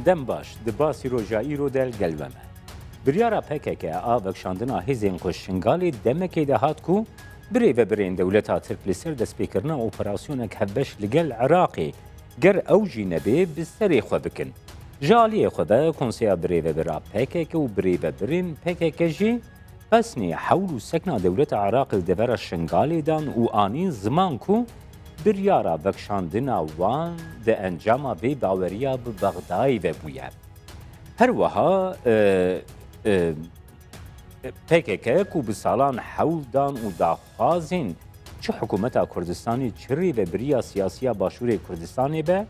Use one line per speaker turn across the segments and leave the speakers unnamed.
دم باش دباسی روژایی رو دل گلومه. بریارا پکک آوک شاندنا هزین قشنگالی دمکی دهات کو بری و برین دولتا ترک لسر دست بکرنا اپراسیون کهبش لگل عراقی گر اوجی نبی بسری خو بکن. جالی خو به کنسیا بری و برا پکک و بری و برین پکک جی پسنی حول سکنا دولت عراق الدور شنگالی دان و آنی زمان کو بریارا بکشاندنا وان ده انجام بی باوریا ببغدای و بویه. هر وها PKK ku bi salan hewl dan û daxwazên çi hikûmeta Kurdistanê çirî ve biriya siyasiya Başûrê Kurdistanê be,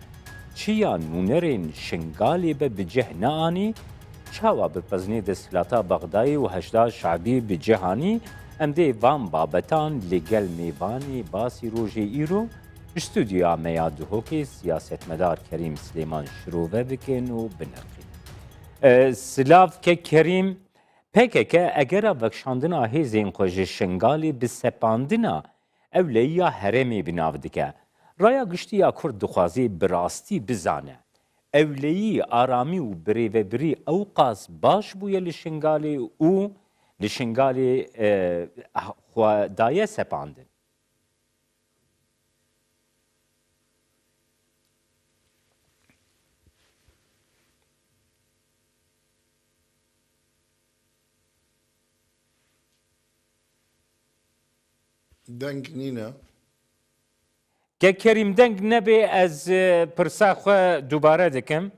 çiya nûnerên Şingalê be bi cih neanî, çawa bi pezinê desthilatê Bexdayê û hejda şeibî bi cihanî, em dê van babetan li gel mêvanê basî rojê îro ji stûdyoya me ya Duhokê siyasetmedar Kerîm Silêman şirove bikin û binirxînin. Silav ke Kerîm, PKK اگر وکشاندنا هیزین خوش شنگالی به سپاندنا اولیا هرمی بناو دکه رایا گشتی یا کرد دخوازی براستی بزانه اولی آرامی و بری و بری اوقاس باش بویا لشنگالی و لشنگالی خدایه سپاندن
دنگ نینا
که کریم دنگ نبی از پرسا خو دوباره دکم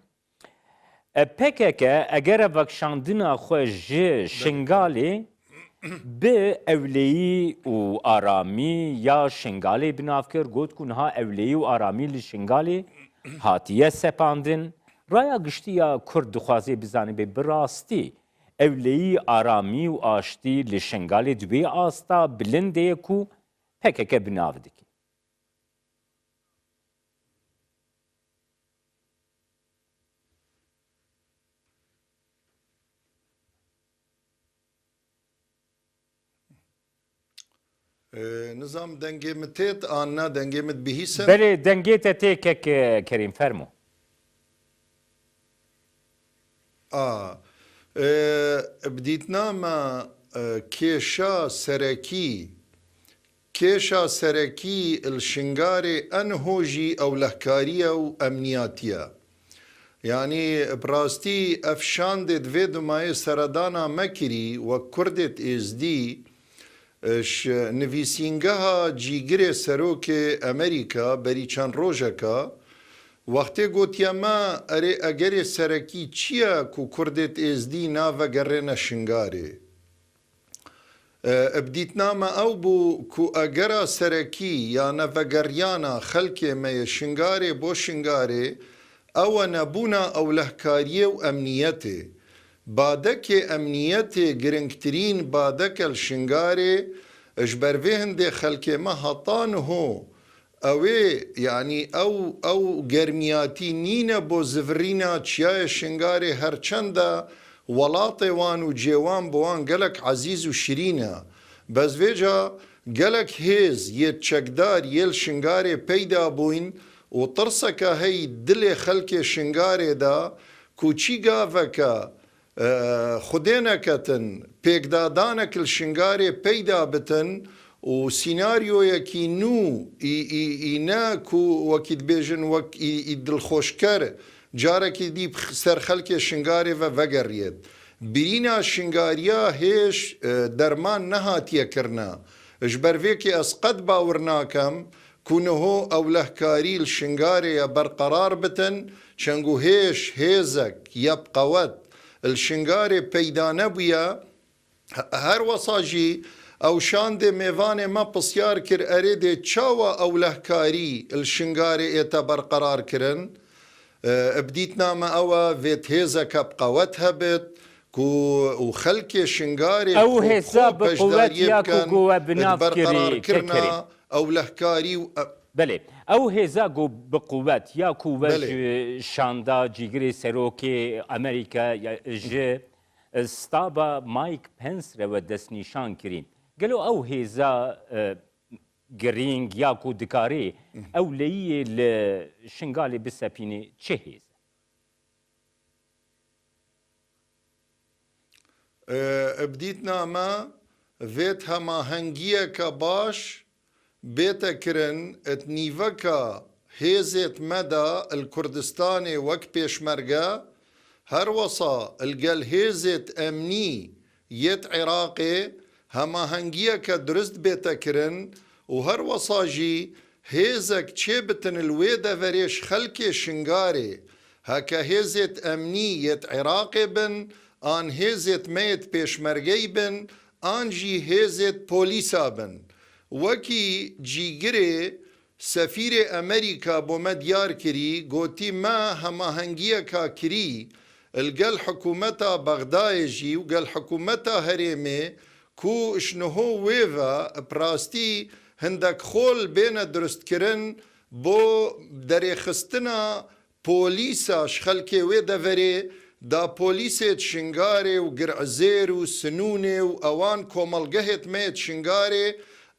PKK اگر وکشاندنا خوش شنگالی به اولیی و آرامی یا شنگالی بناف کر گوت کنها اولیی و آرامی لشنگالی هاتیه سپاندن رایا گشتی یا کرد دخوازی بزانی به براستی اولیی آرامی و آشتی لشنگالی دوی آستا بلنده کو PKK بناف دکی
نظام دنگی متیت آننا دنگی مت بهیسن
بله دنگیت تیکک کریم فرمو
بدیتنا ما کیشا سرکی الشنگاری انهوجی او لحکاریه و امنیاتیه یعنی براستی افشاند دوی دمای سردانا مکری و کردت ازدی نویسینگها جیگر سروک امریکا بری چند روژکا وقتی گوتیا ما اره اگر سرکی چیه کو کردت ازدی ناوه گرن شنگاره ابدیتنا ما او بو کو اگر سرکی یا نوگریانا خلک می شنگاره بو شنگاره او نبونا او لحکاریه و امنیته بادک امنیت گرنگترین بادک الشنگاره اجبروه هنده خلک ما هطان هو اوه یعنی او گرمیاتی نینه بو زفرینا چیای شنگاره هرچنده ولات وان و جیوان بوان گلک عزیز و شیرینه بس ویجا گلک هیز یه چکدار یل شنگاره پیدا بوین و ترسکه هی دل خلک شنگاره دا کوچی گاوکه خودینا کتن پیگدادانک الشنگاری پیدا بتن و سیناریو یکی نو اینا کو وکید بیجن وک دل خوشکر جاره که دی سر خلک شنگاری و وگرید برینا شنگاریا هیش درمان نهاتیه کرنا اجبروی که اسقد باورناکم کونه او لحکاری الشنگاری برقرار بتن چنگو هیش هیزک یبقوت الشنگاری پیدا نبویا هر وصاجی او شاند میوان ما پسیار کر ارید چاوا او لحکاری الشنگاری ایتا برقرار کرن ابدیتنا ما او ویت هیزا کب قوت هبت کو و خلک شنگاری
او هیزا بقوت یا کو گوه بناف
برقرار کرنا او لحکاری
بله او هیزا گو بقوت یا کو وج شاندا جیگری سروکی امریکا جه ستابا مایک پنس رو دست نشان کرین گلو او هیزا گرینگ یا کو دکاری او لیی لشنگالی بسپینی چه هیزا
بديتنا ما فيت هما هنگیه که باش بيتا كرن اتنيفكا هيزت مدى الكردستاني وك بيشمرقا هر وصا القل هيزت امني يت عراقي هما هنگيه كدرست بيتا كرن وهر وصا جي هيزك تشيبتن الويدا فريش خلكي شنغاري هكا هيزت امني يت عراقي بن آن هيزت ميت بيشمرقي بن آن جي هيزت بوليسا بن وكي جيگري سفير امريكا بوما ديار كري قوتي ما هما هنگيه كا كري القل حكومتا بغداد جي وقال حكومتا هريمي كو اشنهو ويفا براستي هندك خول بين درست كرن بو دري خستنا بوليسا شخلكي ويدا فري دا بوليسة شنغاري وقرعزير وسنوني واوان كومالقهت ميت شنغاري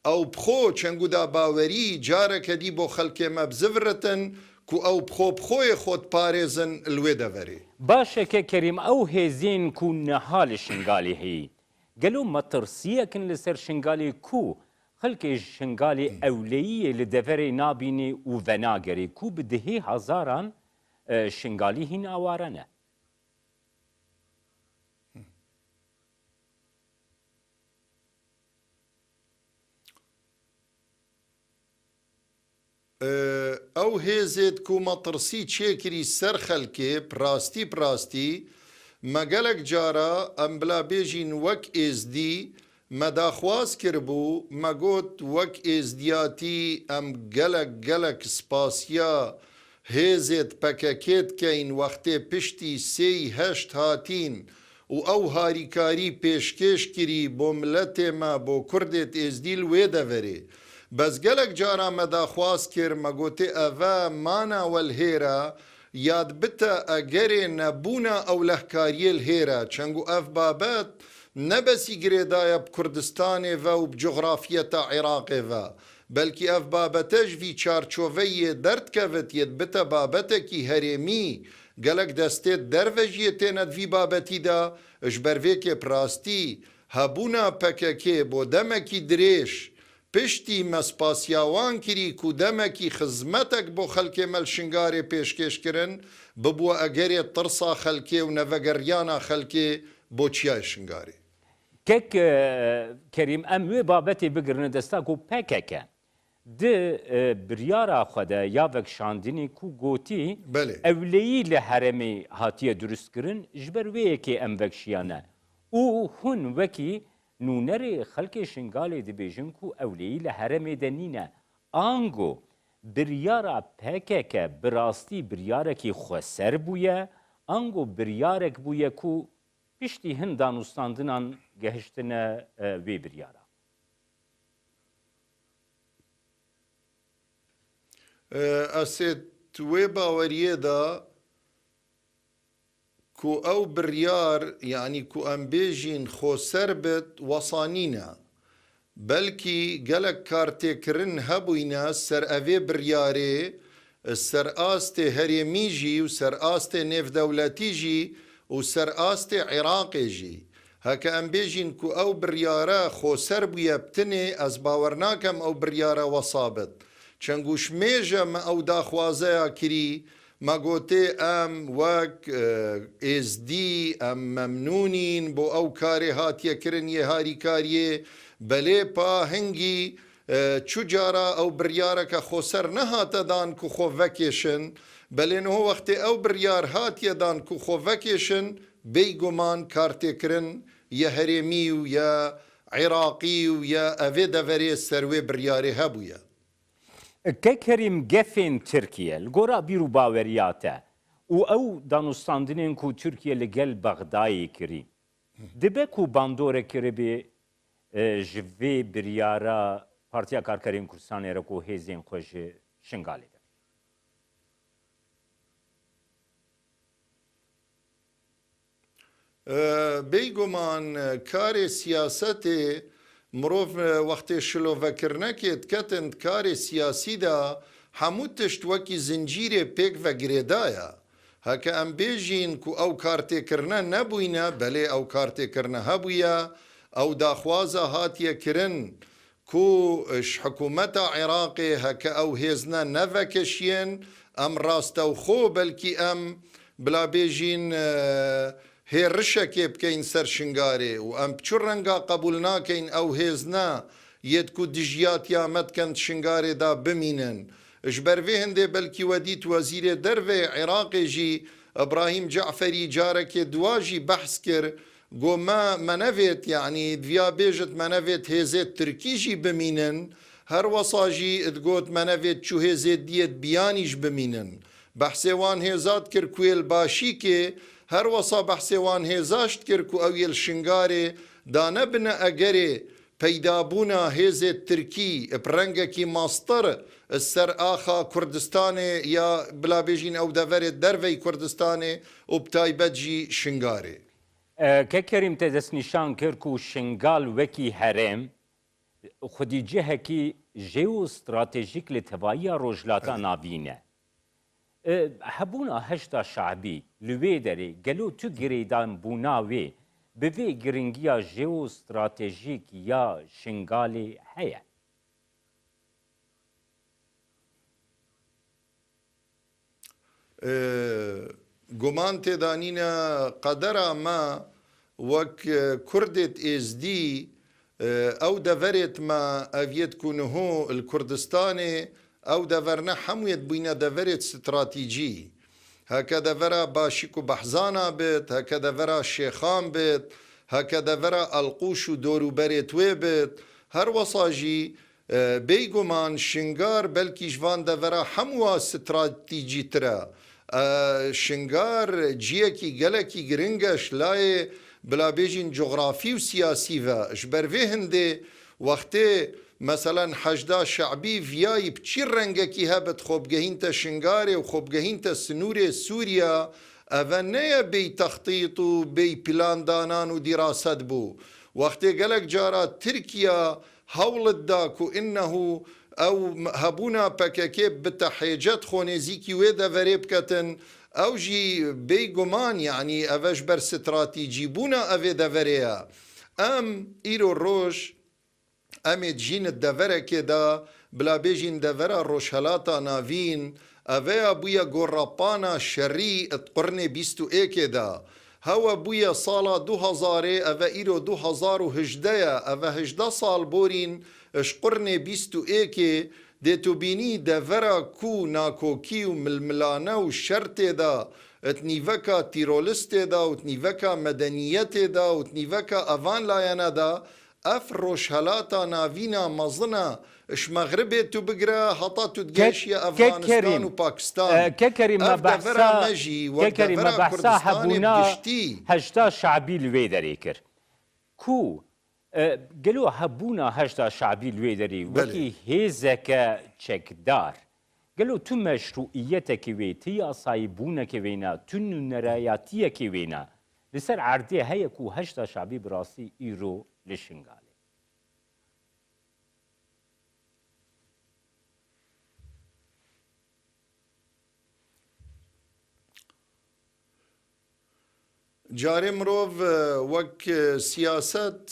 او بخو چنگو دا باوري جارك دي بو خلقه مبزفرتن كو او بخوي خود پاريزن الويدا فري
باشا كريم او هيزين كو نهال شنغالي هي قالوا ما ترسيكن لسر شنغالي كو خلق شنغالي اولية لدفري نابيني وفناغري كو بدهي هزاران شنغالي هين اوارانه
او هيزت كو مطرسي تشيكري سر خلكي براستي ما قالك جارا ام بلا بيجين وك از دي ما داخواز كربو ما قوت وك از دياتي ام قالك سباسيا هيزت بكاكيت كين وقتي پشتي سي هشت هاتين و او هاريكاري پیشکش كري بو ملت ما بو كردت از دي الويدا فري بس قالك جارا مدا خواست كر مقوتي أفا مانا والهيرا ياد بتا أجري نبونا أو لهكاري الهيرا چنگو أف بابات نبسي قريدايا بكردستاني فا وبجغرافية عراقي فا بلكي أف بابتش في چارچوفي درد كفت يد بتا بابتكي هريمي قالك دستيت درفجيتين في بابتي دا اجبرويكي براستي هبونا پکكي بو دمكي دريش پشتی مسپاسیاوان کری کو دمکی خزمتک بو خلک مل شنگاری پیشکش کرن ببو اگری ترسا خلکی و نوگریانا خلکی بو چیای شنگاری
كيك كريم أموي بابتي بقرن دستاكو بككا د بريارا خدا يافك شانديني كو غوتي
بله
أوليي لحرمي هاتيه درست كرن جبر ويكي أموك شيانا و هن وكي نونري خلق شنغالي دبيجن كو أوليي لحرمي دنينا آنگو بريارا بككا براستي بريارا كي خسر بويا آنگو بريارك بويا كو پشتی هندان استاندنان گهشتن وی بریارا
اسید وی باوریه دا کو او بریار يعني كو ام بيجين خو سربت وصانينا بلكي قالك كارتي كرن هبوينا سر اوي برياري سر آستي هريميجي وسر آستي نيف دولتيجي وسر آستي عراقي جي هكا ام بيجين كو او بريارا خو سربو يبتني از باورناكم او بريارا وصابت چنگوش ميجا ما او داخوازيا كري ما قوتي ام وك از دي ام ممنونين بو او كاري هاتيا كرن يهاري كاريه بلي با هنگي چو جارا او بريارا كا خوسر نهاتا دان كو خو وكيشن بل انه وقت او بريار هاتيا دان كو خو وكيشن بيگومان كارتي كرن يا هريمي ويا عراقي ويا افيدا فري سروي برياري هبويا
كريم جفن تركيا الجورا بيرو باورياتا او دانوستاندنين كو تركيا لقل بغداي كري دبكو باندورة كربي جفي بريارا بارتيا كاركرين كردستان ركو هيزين خوش شنغالي
بيگومان كاري سياسته مروف وقت شلوفكرنكت كتند كاري سياسي دا همو تشت وكي زنجيري بيك و گريدايا هەکە ئەم بێژین و ئەو کارتێکردنە نەبووینە بەلێ ئەو کارتێکردنە هەبوویە ئەو داخوازە هاتیەکردن کو حکوومەتە عێراقێ هەکە ئەو هێزنە نەڤەکەشیێن ئەم ڕاستە و خۆ بەلکی ئەم بلا بێژین هێڕشەکێ بکەین سەر شنگارێ و ئەم چ ڕەنگە قبول ناکەین ئەو هێزنە یەتکو دژیات یامەتکەن شنگارێدا بمینن اش بەرێ هەندێ بەلکی وەدیت وەزیرێ دەرێ عێراقێژی ئەبراهیم جعفەری جارێکێ دواژی بەحس کرد گۆمە مەنەوێت یعنی دویا بێژت مەنەوێت هێزێت ترکیژی بمینن هەروەساژی ئەتگوت مەنەوێت چو هێزێت دیەت بیانیش بمینن بەحسێوان هێزات کرد کوێل باشیکێ هەروەسا بەحسێوان هێزاشت کرد و ئەویل شنگارێ دانە بنە ئەگەرێ پەیدابوونا هێزێت ترکی پرەنگێکی ماستەر سەر ئاخا کوردستانێ یا بلابێژین ئەو دەڤێت دەرڤەی کوردستانێ و بتایبەتجی شنگارێ
کە کەریم تە دەستنیشان کرد و شنگال وەکی هەرێم خودی جهەکی ژێو استراتێژیک لە تەواهیە ڕۆژهەڵاتە ناوینە هەبوونا هەشتا شعبی لێ دەرێ گەلو تو گرێدان بوونا وێ بڤێ گرنگیە ژێو استراتێژیک یا شنگالێ هەیە
گومان تێدانینە قەدەرا مە وەک کوردێت ئێزدی ئەو دەڤەرێت مە ئەڤێت کوونهۆ کوردستانێ ئەو دەڤەرنە هەموویەت بووینە دەڤەرێت ستراتیجی هەکە دەڤەرە باشیک و بەحزانە بێت هەکە دەڤەرە شێخان بێت هەکە دەڤەرە ئەلقوش و دۆروبەرێت وێ بێت هەروەساژی بێگومان شنگار بەلکی ژوان دەڤەرە هەمووە ستراتیجی ترە شنگار جیەکی گەلێکی گرنگەش لایێ بلابێژین جغرافی و سیاسیڤە ش بەرێ هەندێ وەختێ مثلا حەجدا شعبی ڤیایی بچی ڕەنگەکی هەبت خۆبگەهینتە شنگارێ و خۆبگەهینتە سنوورێ سووریا ئەڤە نەیە بێی تەختیت و بێی پلاندانان و دیراسەت بوو وەختێ گەلک جارە ترکیا هەوڵتدا و ئینەه ئەو هەبوونا پەکەکێ بتە حێجەت خۆنێزیکی وێ دەڤەرێ بکەتن ئەو ژی بێگومان یعنی ئەڤەش بەر ستراتیجی بوونە ئەvێ دەڤەرەیە ئەم ئیرۆ ڕۆژ ئەمێت ژینت دەڤەرەکێدا بلابێژین دەڤەرە ڕۆژهەڵاتە ناوین ئەڤەیە بوویە گۆڕاپانە شەڕی قڕنێ 21ێدا هەوە بوویە ساڵا 2000 ئەڤە ئیرۆ 2018ە ئەڤە 18 ساڵ بۆرین اش قڕنێ 21ێ دێتوبینی دەڤەرە کو ناکۆکی و ململانە و شەرتێدا ئەتنیڤەکە تیرۆلستێدا و تنیڤەکە مەدەنیەتێدا و تنیڤەکە ئەڤان لایەنەدا ئەف ڕۆژهەڵاتە ناوینە مەزنە اش مەغربێت تو بگرە هەتا تو دگەشیە ئەفغانستان و پاکستان
کەکەریمە بەحسا هەبوونا هەشتا شعبی لێ دەرێ کرد کو گەلۆ هەبوونا هەشتا شعبی لێ دەری وەکی هێزەکە چەکدار گەلۆ تو مەشروعیەتێکی وێ تو یاسایی بوونەکە وێنە تو نونەرایەتیەکی وێنە لەسەر عەردێ هەیە و هەشتا شعبی بڕاستی ئیرۆ لە شنگالێ
جارێ مرۆڤ وەک سیاسەت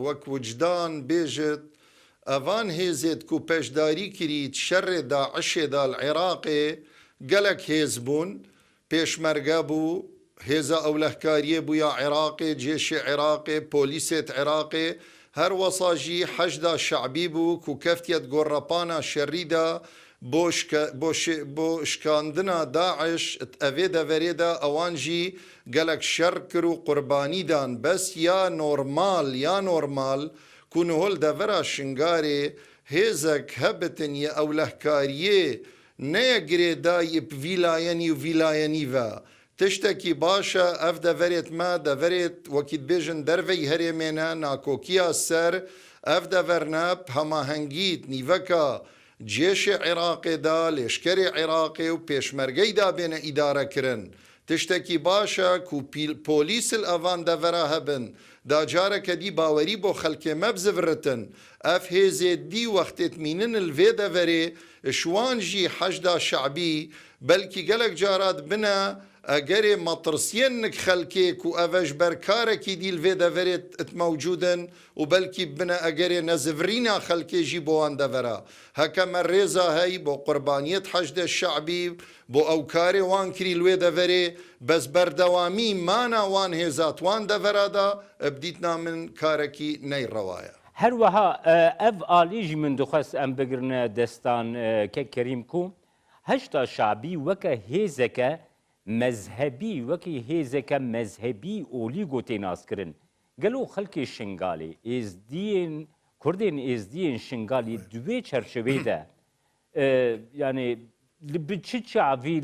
وەک وجدان بێژت ئەڤان هێزێت و پێشداری کریت شەڕێ داعشێدا عێراقێ گەلک هێز بوون پێشمەرگە بوو هێزە ئەولەهکاریە بووە عێراقێ جێشی عێراقێ پۆلیسێت عێراقێ هەروەساژی حەجدا شعبی بوو و کەفتێت گۆڕەپانە شەڕیدا بۆ شکاندنا داعش ئەvێ دەڤەرێدا ئەوانژی گەلک شەڕ کرد و قوربانیدان بەس یا نۆرمال کونهۆل دەڤەرە شنگارێ هێزەک هەبتن یە ئەولەهکاریێ نەیەگرێدای ڤیلایەنی و ڤیلایەنیڤە تشتێکی باشە ئەف دەڤەرێت مە دەڤەرێت وەکیت بێژن دەرڤەی هەرێمێنە ناکۆکیە سەر ئەف دەڤەرنە هەماهەنگیت نیڤەکە جێشی عێراقێدا لێشکەری عێراقێ و پێشمەرگەیدا بێنە ئیدارەکردن تشتێکی باشە و پۆلیسل ئەڤان دەڤەرە هەبن داجارەکە دی باوەری بۆ خەلکێ مەبزڤرتن ئەف هێزێت دی وەختێت مینن الڤێ دەڤەرێ شوانژی حەجدا شعبی بەلکی گەلک جارات بنە ئەگەرێ مەترسیەنک خەلکێک و ئەڤەش بەرکارێکی دیل vê deverێت موجودن و بەلکی بنە ئەگەرێ نەزڤرینا خەلکێژی بۆوان دەڤەرا هەکەمە ڕێزا هەی بۆ قوربانیەت حەشدە شەعبی بۆ ئەو کارێ وان کری لێ دەڤەرێ بەس بەردەوامی مانا وان هێزات وان دەڤەرادا ئەبدیتنا من کارێکی نەیڕەوایە.
هەروەها ئەڤ ئالیژی من دخواست ئەم بگرنە دەستان کە کەریم کو هەشتا شعبی وەکە هێزەکە مەزهەبی وەکی هێزەکە مەزهەبی ئۆلی گۆتێ ناسکردن گەلۆ خەڵکی شنگالی ئێزدیên کوردên ئێزدیên شنگالی دوێ çerçeveyde yani bi çi çavî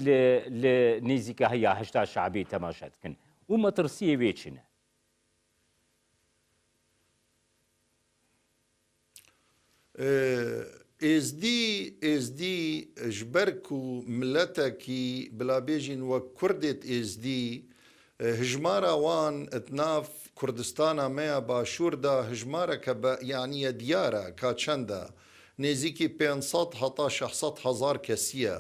li nêzîka heya heşta şabî temaşa dikin û metirsiyê wê çi ne?
ئێزدی ji ber ku miletekî bilabêjin wek Kurdêt êzdî hijmara wan itnav Kurdistana me ya başûr da hijmareke yaniye diyar e ka çend e nêzîkî 500 heta 600 hezar kesî ye.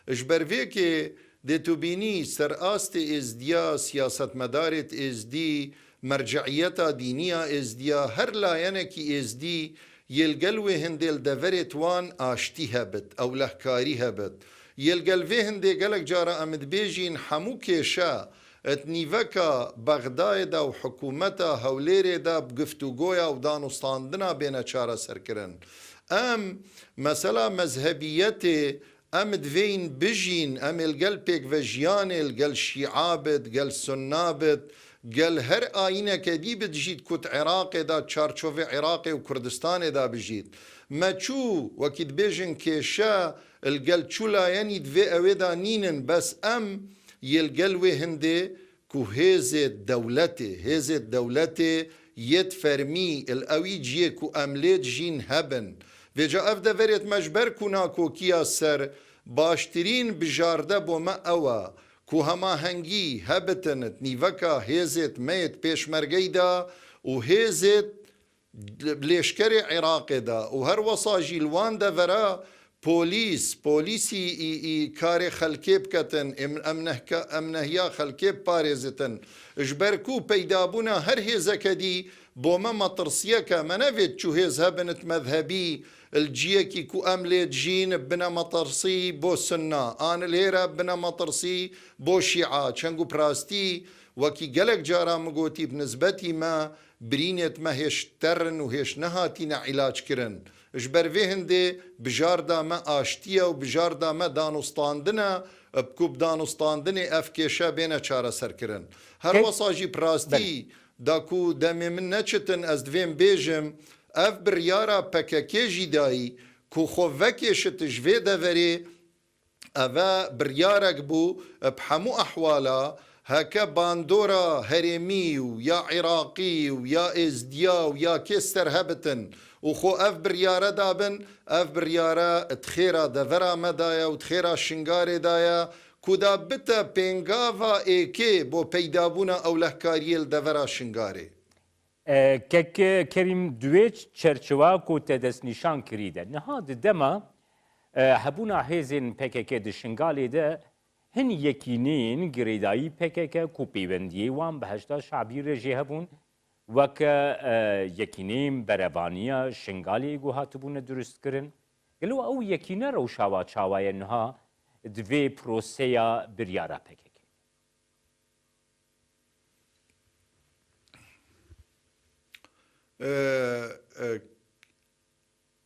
Ji ber vêkê dê tu bînî serastê êzdiya siyasetmedarê êzdî merciyeta dîniya êzdiya her layenekî êzdî یلگل وی هندل دورت وان آشتی هبت او لحکاری هبت یلگل وی هنده گلک جارا امد بیجین حمو کشا ات نیوکا بغدای دا و حکومتا هولیر دا بگفتوگویا و دانستاندنا بین چارا سرکرن ام مثلا مذهبیت ام دوین بجین ام الگل پیک و جیان الگل شیعابت گل سنابت قال هر آینه که دی بجید کت عراق دا چارچوف عراق و کردستان دا بجید ما چو وکید بیجن کشا الگل چولا یعنی دوی اویدا نینن بس ام یلگل وی هنده که هیز دولته یت فرمی الاوی جیه که املیت جین هبن و جا افده ورید مجبر کنا که کیا سر باشترین بجارده بو ما اوه کو هما هنگی هبتنت نیوکا هیزت میت پیشمرگی دا و هیزت لشکر عراق دا و هر وصاجی الوان دا ورا پولیسی کار خلکی بکتن امنهیا خلکی پارێزتن اجبرکو پیدابونا هر هیزک دی بوما مطرسیه که منوید چو هیز هبنت مذهبی الجيكي كو أمليت جين بنا مطرسي بو سنة آن الهيرة بنا مطرسي بو شيعة چنگو براستي وكي قلق جارا مقوتي بنسبتي ما برينت ما هيش ترن وهيش نهاتينا علاج كرن اجبر فيهندي بجاردا ما آشتيا وبجاردا ما دانستاندنا بكوب دانستاندني افكيشا بينا چارا سر كرن هر وصاجي براستي داكو دمي من نچتن از دوين بيجم اف بریارا پککیجی دایی که خوکشت جوی دوری اوه بریارک بو بحمو احوالا هکا باندورا هرمی و یا عراقی و یا ازدیا و یا کستر هبتن و خو اف بریارا دابن اف بریارا تخیرا دورا مدایا و تخیرا شنگار دایا کدا بتا پینگاوا ایکی بو پیدابونا او لحکاریل دورا شنگاره
کەک کەریم دوێ چەرچەوا کۆتە دەستنیشان کریدە نەها دەما هەبوونا هێزên PKK di Şingalê de hin yekînên girêdayî PKK ku pêwendiyê wan bi heşda şabî re jê hebûn weke yekînên berebaniya Şingalê got hatibûne durustkirin gelo ew yekîne rewşawa çawaye niha di vê proseya biryara PKK.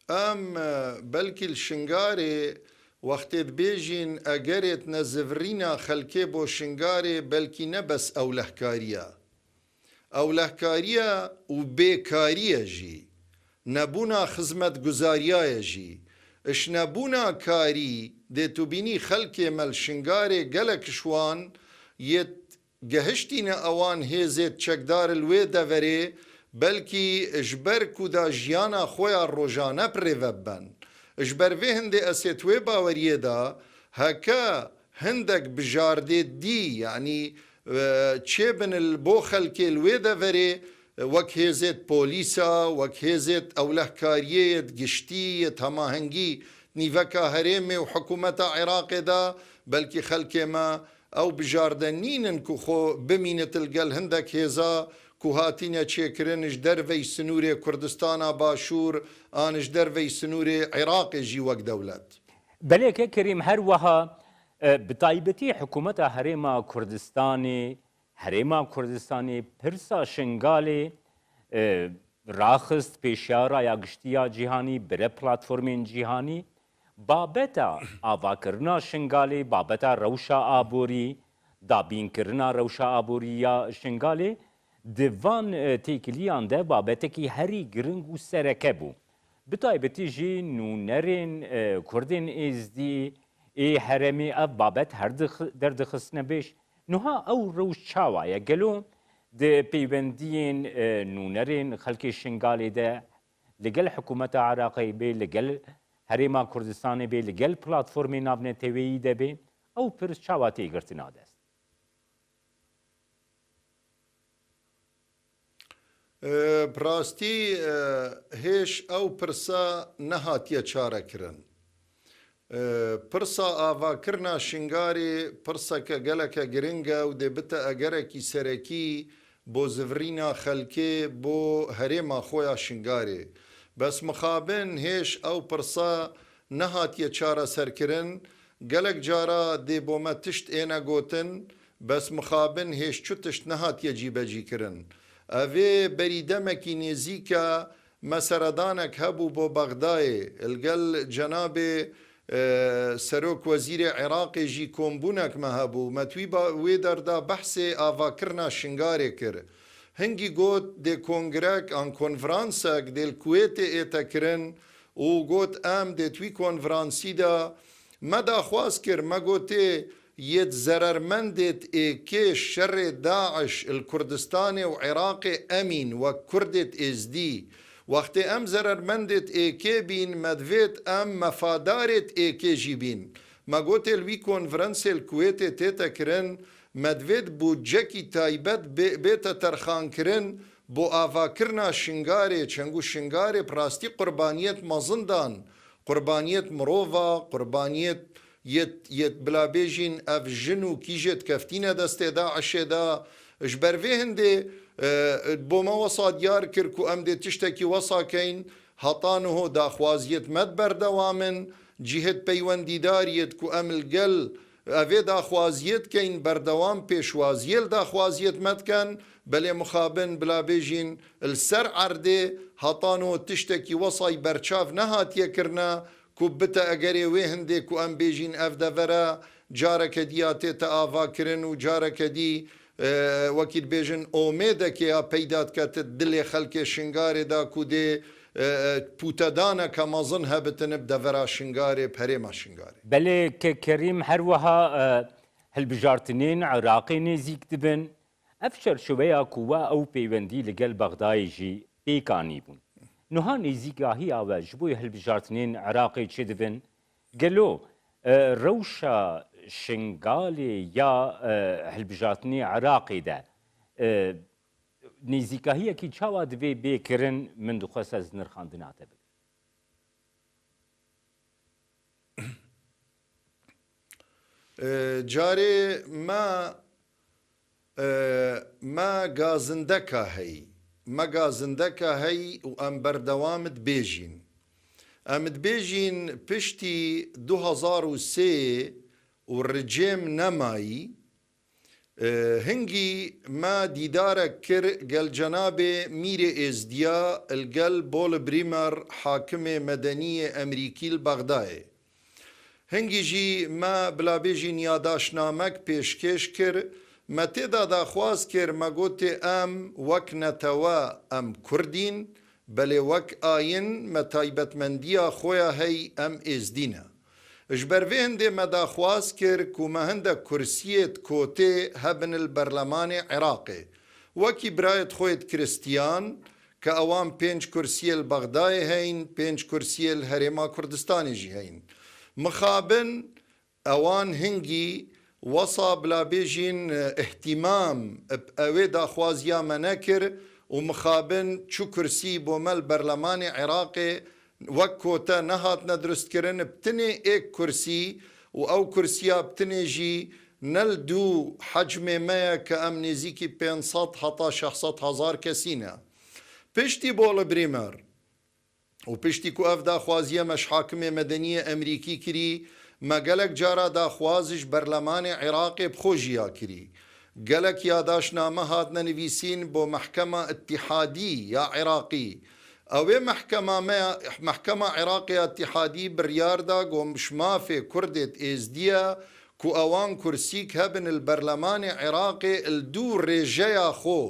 ام بلکه الشنگاری وقتی بیجین اگرت نزورینا خلکی بو شنگاری بلکی نبس اولهکاریا و بیکاریا جی نبونا خدمت گزاریا جی اش نبونا کاری ده تو بینی خلکی مل شنگاری گلک شوان یت گهشتین اوان هیزت چکدار الوی دوری بلکی اجبر کدا جیانا خویا روزانه پریوبن اجبر وی هنده اسیتوی باوریه دا هکا هندک بجارده دی یعنی چه بن البو خلکی الوی دا وری وک هیزت پولیسا وک هیزت اولهکاریت گشتیت هماهنگی نیوکا هرمی و حکومت عراق دا بلکی خلکی ما ئەو بژاردەنینن کو خۆ بمینێت گەل هەندێک هێزا کو هاتینە چێکردنش دەرڤەی سنوورێ کوردستانە باشوور ئانش دەرڤەی سنوورێ عێراقێژی وەک دەولەت.
بەلێکە کەریم هەروەها بتایبەتی حکوومەتە هەرێما کوردستانی پرسا شنگالێ ڕاخست پێشیارە یا گشتیا جیهانی برە پلاتفۆرمên جیهانی بابەتە ئاواکردنا شنگالێ بابەتە ڕەوشە ئابووری دابینکردنا ڕەوشە ئابووری یا شنگالێ دیڤان تێکیلیان دە بابەتێکی هەری گرنگ و سەرەکە بوو بتایبەتی ژی نونەرێن کوردên ێزدی ئێ هەرێمێ ئەv بابەت هەر دەردەخستنە بێش نوها ئەو ڕەوش چاوایە گەلۆ پەیوەندیên نونەرên خەڵکی شنگالێ دە لەگەل حکوومەتە عێراقی بێ لەگەل هەرێما کوردستانی بێ لەگەل پلاتفۆرمێ ناونەتەوەیی دەبێ ئەو پرس چاوا تێگرتنا دەست.
پراستی هێش ئەو پرسە نەهاتیە چارەکردن. پرسا ئاواکردنا شنگارێ پرسەکە گەلەکە گرنگە و دەبتە ئەگەرێکی سەرەکی بۆ زڤرینا خەلکێ بۆ هەرێما خۆیان شنگارێ. بەس مخابن هێش ئەو پرسە نەهاتیە چارە سەرکردن گەلک جارە دێ بۆمە تشت ئێنە گوتن بەس مخابن هێش چ تشت نەهاتیە جیبەجیکردن. ئەvê بەریدەمێکی نێزیکە مەسەرەدانێک هەبوو بۆ بەغدایێ لەگەل جەنابێ سەرۆک وەزیرێ عێراقێژی کۆمبوونێکمە هەبوو مەتوی وێ دەردا بەحسێ ئاواکردنا شنگارێ کرد. هەنگی گوت دێ کۆنگرەک ئان کۆنڤرانسێک دێل کوێتێ ئێتەکردن و گوت ئەم دێتوی کۆنڤرانسیدا مەداخواز کرد مەگوتێ یەت زەرەرمەندێت ئێکێ شەڕێ داعش الکوردستانێ و عێراقێ ئەمین وەک کوردێت ئێزدی وەختێ ئەم زەرەرمەندێت ئێکێ بین مەدوێت ئەم مەفادارێت ئێکێژی بین مەگوتێ لوی کۆنڤرەنسێ کوێتێ تێتەکردن مەدوێت بودجەکی تایبەت بێتە تەرخانکردن بۆ ئاواکردنا شنگارێ چەنگ و شنگارێ پراستی قوربانیەت مەزندان قوربانیەت مرۆڤە قوربانیەت یەت بلابێژین ئەف ژن و کیژێت کەفتینە دەستێدا عشێدا ژ بەرvê هەندێ بۆمە وەسا دیار کرد و ئەم دێ تشتێکی وەساکەین هەتانهۆ داخوازیەت مەد بەردەوامن جیهت پەیوەندیداریەت و ئەم لەگەل ئەvê داخوازیەت کەین بەردەوام پێشوازیەل داخوازیەت مەدکەن بەلێ مخابن بلابێژین لەسەر عەردێ هەتانهۆ تشتێکی وەسای بەرچاو نەهاتیەکردە کو بتە ئەگەرێ وێ هەندێک و ئەم بێژین ئەف دەڤەرە جارەکە دییا تێتە ئاواکردن و جارەکە دی وەکیل بێژن ئۆمێدەکێ یا پەیدادکەتت دلێ خەلکێ شنگارێدا کو دێ پوتەدانە کە مەزن هەبتنب دەڤەرا شنگارێ پەرێما شنگارێ.
بەلێ کە کەریم هەروەها هەلبژارتنین عێراقی نێزیک دبن ئەف چەرچۆڤەیە کووە ئەو پەیوەندی لەگەل بەغدایژی پێکانی بوون. نوها نێزیکاهیاوە ji بۆی هەلبژارتنین عێراقی چێ دبن گەلۆ ڕەوشە شنگالێ یا هەلبژارتنی عێراقی دە نێزیکاهیەکی چاوا دەبێ بێکردن من دخوەسە نرخاندناتە بێ.
جارێ ما گازندەکە هەی مەگازندەکە هەی و ئەم بەردەوامت بێژین. ئەمت بێژین پشتی 2003 و ڕجێم نەمایی هەنگی ما دیدارە کرد گەل جەنابێ میرێ ئێزدیا لەگەل بۆڵ بریمەر حاکمێ مەدەنیە ئەمریکی بەغدایە. هەنگیژی ما بلابێژین یاداشنامەک پێشکێش کرد مە تێدا داخواز کرد مەگوتێ ئەم وەک نەتەوە ئەم کوردین بەلێ وەک ئاین مە تایبەتمەندیە خۆیان هەی ئەم ئێزدینە. ژ بەرvê هەندێ مە داخواز کرد و مە هەندە کورسیێت کۆتێ هەبن بەرلەمانێ عێراقێ وەکی برایەت خۆیت کریستیان کە ئەوان 5 کورسیە بەغدایە هەین 5 کورسیە هەرێما کوردستانیژی هەین. مخابن ئەوان هەنگی وەسا بلابێژین احتیمام ئەوێ داخوازیامە نەکرد و مخابن چو کورسی بۆ مەل بەرلەمانی عێراقێ وەک کۆتە نەهاتنە دروستکردن بتنێ ئێک کورسی و ئەو کورسیا بتنێژی نل دوو حەجمێمەیە کە ئەم نێزیکی 500 هەتا 600 هزار کەسینە پشتی بۆڵە برێمەر و پشتی کو ئەف داخوازیە مەش حاکمێ مەدەنیە ئەمریکی کری مەگەلک جارا داخوازش بەرلەمانی عێراقێ بخۆژیا کری گەلک یاداشنامە هاتنە نویسین بۆ محکەمە ئەتیحادی یا عێراقی ئەوێ محکەمە عێراقی ئەتیحادی بڕیاردا گۆمشمافێ کوردێت ئێزدیە کو ئەوان کورسیک هەبن البەرلەمانی عێراقێ الدوو ڕێژەیە خۆ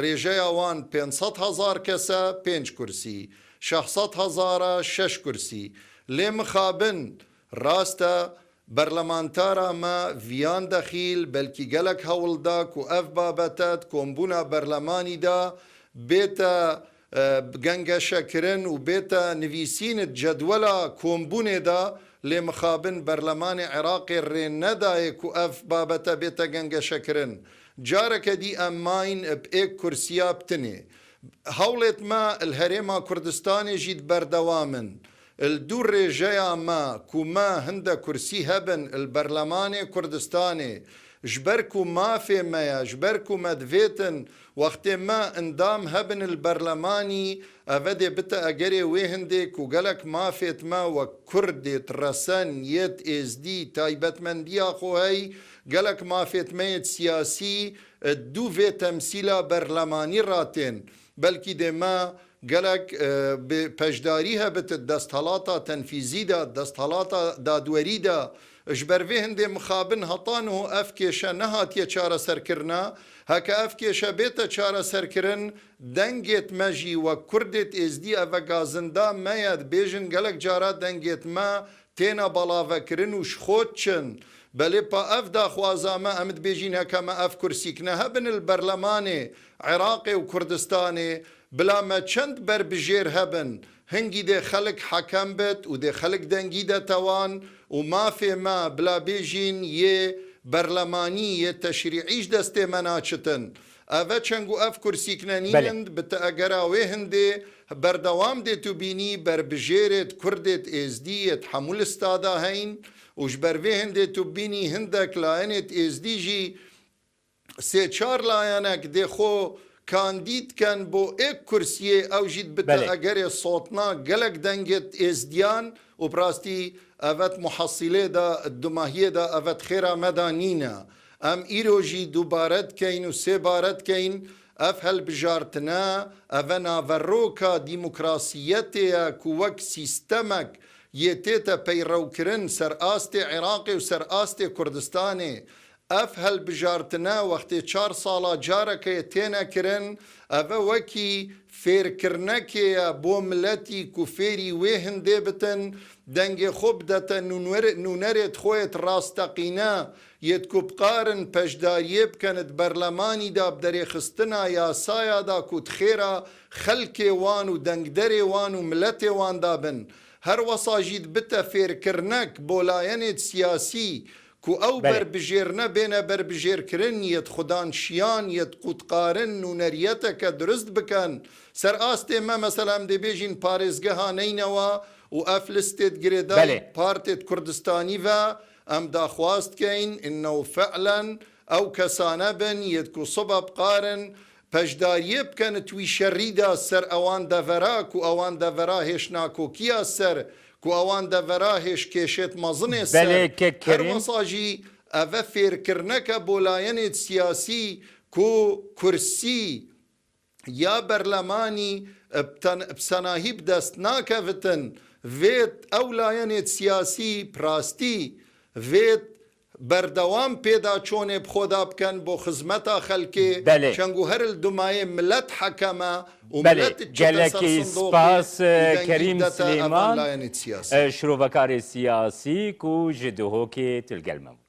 ڕێژەیە وان 500 هزار کەسە 5 کورسی 600 هزارە 6 کورسی لێ مخابن ڕاستە بەرلەمانتارە مە ڤیان دەخیل بەلکی گەلک هەوڵدا و ئەف بابەتەت کۆمبوونا بەرلەمانیدا بێتە گەنگەشەکردن و بێتە نویسینت جەدوەلە کۆمبوونێدا لێ مخابن بەرلەمانی عێراقی ڕێ نەدایە و ئەف بابەتە بێتە گەنگەشەکردن جارێکە دی ئەمماین ئێک کورسیا بتنێ هەوڵێت مە الهەرێما کوردستانی ژیت بەردەوامن الدوو ڕێژەیە مە کومە هەندە کورسی هەبن البەرلەمانێ کوردستانێ ژبەرک و مافێ مەیە ژبەرک و مەدڤێتن وەختێ مە ئەندام هەبن البەرلەمانی ئەڤە دێ بتە ئەگەرێ وێ هەندێک و گەلک مافێت مە وە کوردێت ڕەسەن یەت ئێزدی تایبەتمەندیە خۆهەی گەلک مافێتمەیەت سیاسی دوو vê temsîla berlemanî ratên belkî dê me gelek peşdarî hebitit desthelata tenfîzî de desthelata dadwerî de ji ber vê hindê mixabin hetan û ev kêşe nehatiye çareserkirina heke ev kêşe bête çareserkirin dengêt me jî we Kurdêt êzdî ev gazinda me ye dibêjin gelek cara dengêt me têne balavekirin û ji xwe çin بەلێ پا ئەف داخوازامە ئەمت بێژین هەکەمە ئەف کورسیکنە هەبن البەرلەمانێ عێراقێ و کوردستانێ بلامە چەند بربژێر هەبن هەنگی دێ خەلک حەکەم بێت و دێ خەلک دەنگی دەتەوان و مافێمە بلا بێژین یێ بەرلەمانی یێ تەشریعیش دەستێ مەناچتن ئەvە چەنگ و ئەف کورسیکنە نینند بتە ئەگەرا وێ هەندێ بەردەوام دێت و بینی بربژێرێت کوردێت ئێزدیت هەموو لستادا هەین و ji ber vê hindê tu bînî hindek layenê êzdî jî sê çar layenek dê xwe kandîd ken bo êk kursiyê ew jî bite egerê sotna gelek dengê êzdiyan û rastî evet muhesîlê de dumahiyê de evet xêra me da nîne em îro jî dubare dikeyn û sê bare dikeyn ev helbijartine ev naveroka dîmokrasiyetê ye ku wek sîstemek یێتێتە پەیڕەوکردن سەرئاستێ عێراقی و سەرئاستێ کوردستانێ ئەف هەلبژارتنە وەختێ 4 ساڵا جارەکەیە تێنەکردن ئەvە وەکی فێرکردنەکەیە بۆ ملەتی و فێری وێ هەندێ بتن دەنگێ خۆ بدەتە نونەرێت خۆیت ڕاستەقینە یەت کوبقارن پەشداریە بکەنت بەرلەمانیدا بدەرێخستنە یاسایادا کوت خێرا خەلکێ وان و دەنگدەرێ وان و ملەتێ واندا بن هەر وەساژیت بتە فێرکردنەک بۆ لایەنێت سیاسی کو ئەو بربژێرنە بێنە بربژێرکردن یەت خودانشیان یەت قوتقارن نونەریەتەکە درست بکەن سەر ئاستێ مە مەسەلام دەبێژین پارێزگەها نینەوە و ئەف لستێت گرێدای پارتێت کوردستانی ڤە ئەم داخواستکەین ئینەو فەعلەن ئەو کەسانە بن یەت کو سبە بقارن پەشداریە بکەنە توی شەڕیدا سەر ئەوان دەڤەرا و ئەوان دەڤەرا هێشناکۆکیە سەر و ئەوان دەڤەرا هێش کێشێت مەزنێ سەر هەرمەساژی ئەvە فێرکردنەکە بۆ لایەنێت سیاسی کو کورسی یا بەرلەمانی پسەناهی بدەست ناکەوتن vêt ئەو لایەنێت سیاسی پراستی vêt بەردەوام پێدا چۆنێ بخۆدا بکەن بۆ خزمەتا خەلکێ چەنگ و هەر دومایە ملەت حەکەمە و
gelekî spas Kerîm Silêman şirovekarê siyasî ku ji dihokê tilgelme bû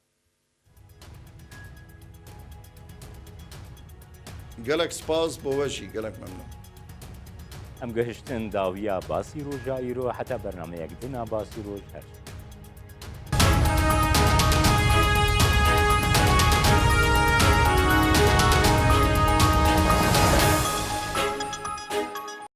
gelek spas bo we jî gelek memnûn
em gihiştin dawiya basî roja îro heta bernameyek dina basî roj her